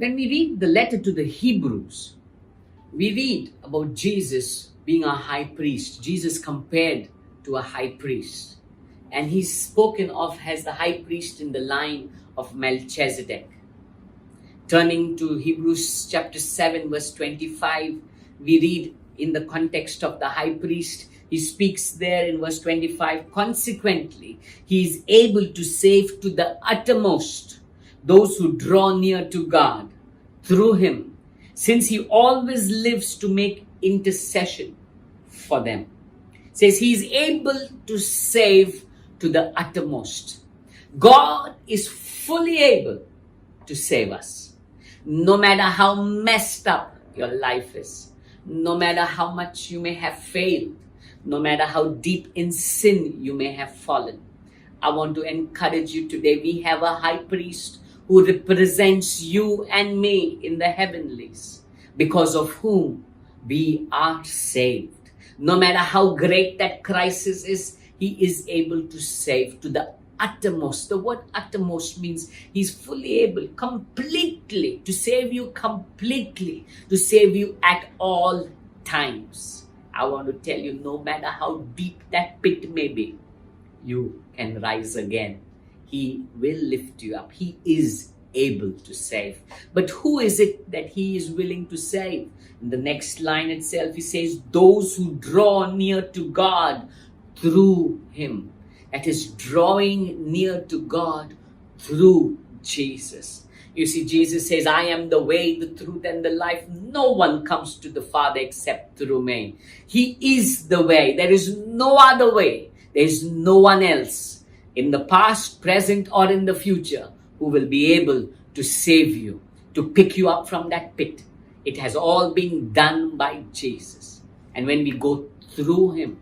When we read the letter to the Hebrews, we read about Jesus being a high priest. Jesus compared to a high priest. And he's spoken of as the high priest in the line of Melchizedek. Turning to Hebrews chapter 7 verse 25, we read in the context of the high priest, he speaks there in verse 25, consequently, he is able to save to the uttermost those who draw near to God through him, since he always lives to make intercession for them. It says he is able to save to the uttermost. God is fully able to save us. No matter how messed up your life is, no matter how much you may have failed, no matter how deep in sin you may have fallen, I want to encourage you today. We have a high priest who represents you and me in the heavenlies, because of whom we are saved. No matter how great that crisis is, he is able to save to the uttermost. The word uttermost means he's fully able, completely, to save you completely, to save you at all times. I want to tell you, no matter how deep that pit may be, you can rise again. He will lift you up. He is able to save. But who is it that he is willing to save? In the next line itself, he says, those who draw near to God through him. That is, drawing near to God through Jesus. You see, Jesus says, I am the way, the truth, and the life. No one comes to the Father except through me. He is the way. There is no other way. There is no one else in the past, present, or in the future who will be able to save you, to pick you up from that pit. It has all been done by Jesus. And when we go through him,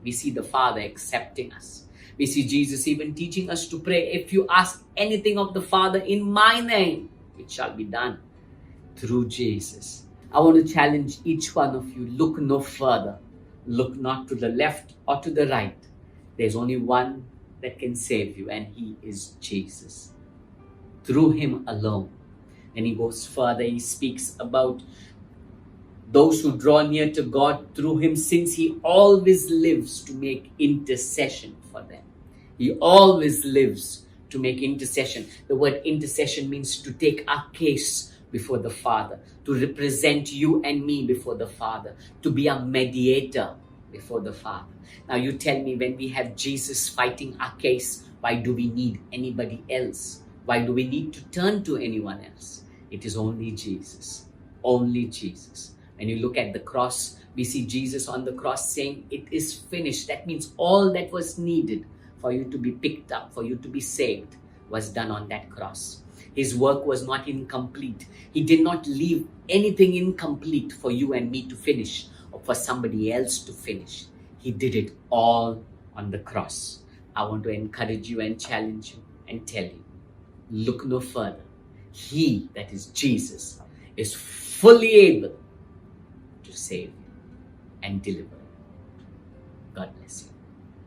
we see the Father accepting us. We see Jesus even teaching us to pray, if you ask anything of the Father in my name, it shall be done through Jesus. I want to challenge each one of you, look no further. Look not to the left or to the right. There's only one that can save you, and he is Jesus. Through him alone. And he goes further, he speaks about those who draw near to God through him, since he always lives to make intercession for them. He always lives to make intercession. The word intercession means to take our case before the Father, to represent you and me before the Father, to be a mediator before the Father. Now you tell me, when we have Jesus fighting our case, why do we need anybody else? Why do we need to turn to anyone else? It is only Jesus. Only Jesus. When you look at the cross, we see Jesus on the cross saying, it is finished. That means all that was needed for you to be picked up, for you to be saved, was done on that cross. His work was not incomplete. He did not leave anything incomplete for you and me to finish, or for somebody else to finish. He did it all on the cross. I want to encourage you and challenge you and tell you, look no further. He, that is Jesus, is fully able to save you and deliver you. God bless you.